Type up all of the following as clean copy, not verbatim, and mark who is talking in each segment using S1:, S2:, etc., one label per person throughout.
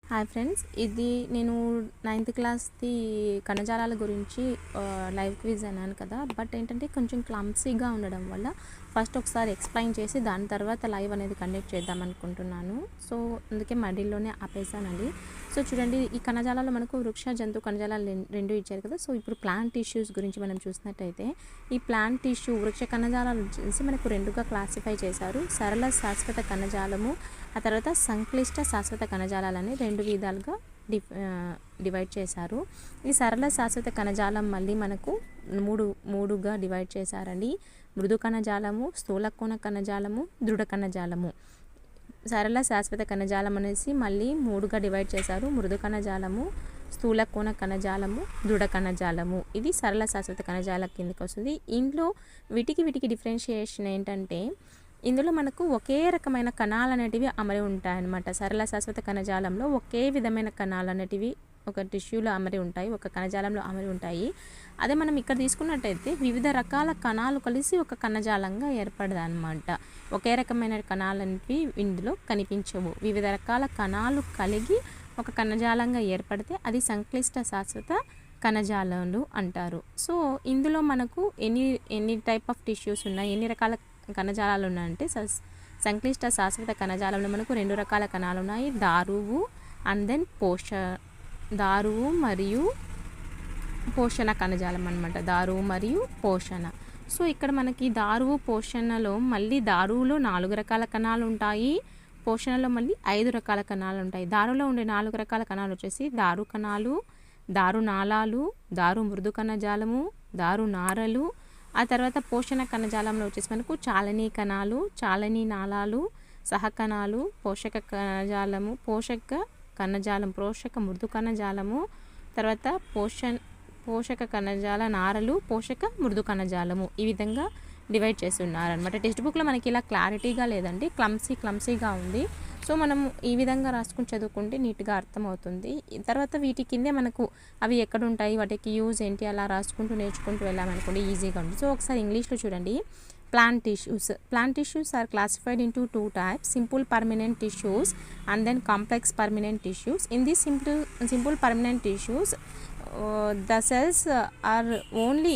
S1: Hi friends, ఇది నేను 9th క్లాస్‌ది కణజాలాల గురించి లైవ్ క్విజ్ అన్నాను కదా! బట్ ఏంటంటే కొంచెం క్లమ్సీగా ఉండడం వల్ల ఫస్ట్ ఒకసారి ఎక్స్‌ప్లెయిన్ చేసి దాని తర్వాత లైవ్ అనేది కండక్ట్ చేద్దాం అనుకుంటున్నాను. సో, అందుకే మధ్యలోనే ఆపేసానండి. సో, చూడండి, ఈ కణజాలాల్లో మనకు వృక్ష, జంతు కణజాలాలు రెండు ఇచ్చారు కదా! సో, ఇప్పుడు ప్లాంట్ టిష్యూస్ గురించి మనం చూసినట్టయితే ఈ ప్లాంట్ టిష్యూ వృక్ష కణజాలాలు వచ్చేసి మనకు రెండుగా క్లాసిఫై చేశారు. సరళ శాశ్వత కణజాలము, ఆ తర్వాత సంక్లిష్ట శాశ్వత కణజాలాలని రెండు విధాలుగా డివైడ్ చేశారు. ఈ సరళ శాశ్వత కణజాలం మళ్ళీ మనకు మూడుగా డివైడ్ చేశారండి. మృదు కణజాలము, స్థూల కోణ కణజాలము, దృఢ కణజాలము. సరళ శాశ్వత కణజాలం అనేసి మళ్ళీ మూడుగా డివైడ్ చేశారు. మృదు కణజాలము, స్థూల కోణ కణజాలము, దృఢ కణజాలము. ఇది సరళ శాశ్వత కణజాలం కిందకి వస్తుంది. ఇందులో వీటికి డిఫరెన్షియేషన్ ఏంటంటే ఇందులో మనకు ఒకే రకమైన కణాలు అనేటివి అమరి ఉంటాయన్నమాట. సరళ శాశ్వత కణజాలంలో ఒకే విధమైన కణాలు అనేటివి ఒక టిష్యూలో అమరి ఉంటాయి, ఒక కణజాలంలో అమరి ఉంటాయి. అదే మనం ఇక్కడ తీసుకున్నట్టయితే వివిధ రకాల కణాలు కలిసి ఒక కణజాలంగా ఏర్పడదన్నమాట. ఒకే రకమైన కణాలు అనేవి ఇందులో కనిపించవు. వివిధ రకాల కణాలు కలిగి ఒక కణజాలంగా ఏర్పడితే అది సంక్లిష్ట శాశ్వత కణజాలాలు అంటారు. సో, ఇందులో మనకు ఎన్ని టైప్ ఆఫ్ టిష్యూస్ ఉన్నాయి, ఎన్ని రకాల కణజాలాలు ఉన్నాయంటే సంక్లిష్ట శాశ్వత కణజాలంలో మనకు రెండు రకాల కణాలు ఉన్నాయి. దారువు అండ్ దెన్ దారువు మరియు పోషణ కణజాలం అనమాట. దారువు మరియు పోషణ. సో, ఇక్కడ మనకి దారువు పోషణలో మళ్ళీ దారువులో 4 రకాల కణాలు ఉంటాయి, పోషణలో మళ్ళీ 5 రకాల కణాలు ఉంటాయి. దారులో ఉండే 4 రకాల కణాలు వచ్చేసి దారు కణాలు, దారు నాళాలు, దారు మృదు కణజాలము, దారు నారలు. ఆ తర్వాత పోషణ కణజాలంలో వచ్చేసి మనకు చాలనీ కణాలు, చాలనీ నాళాలు, సహకణాలు, పోషక కణజాలము, పోషక మృదు కణజాలము, తర్వాత పోషక కణజాల నారలు, పోషక మృదు కణజాలము. ఈ విధంగా డివైడ్ చేసి ఉన్నారనమాట. టెక్స్ట్ బుక్లో మనకి ఇలా క్లారిటీగా లేదండి, క్లమ్సీగా ఉంది. సో, మనం ఈ విధంగా రాసుకుని చదువుకుంటే నీట్గా అర్థమవుతుంది. తర్వాత వీటి కిందే మనకు అవి ఎక్కడ ఉంటాయి, వాటికి యూజ్ ఏంటి, అలా రాసుకుంటూ నేర్చుకుంటూ వెళ్ళామనుకోండి ఈజీగా ఉంటుంది. సో, ఒకసారి ఇంగ్లీష్లో చూడండి. Plant tissues are classified into 2 types: simple permanent tissues and then complex permanent tissues. In these simple permanent tissues, the cells are only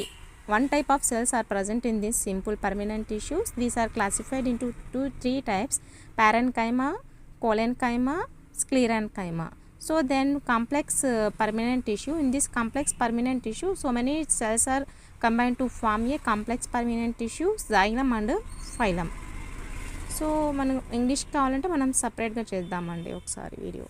S1: one type of cells are present in these simple permanent tissues. These are classified into 3 types: parenchyma, collenchyma, sclerenchyma. So then complex permanent tissue. In this complex permanent tissue, so many cells are combined to form a complex permanent tissue, xylem and phylum. So, మనం English కావాలంటే మనం సపరేట్గా చేద్దామండి ఒకసారి video.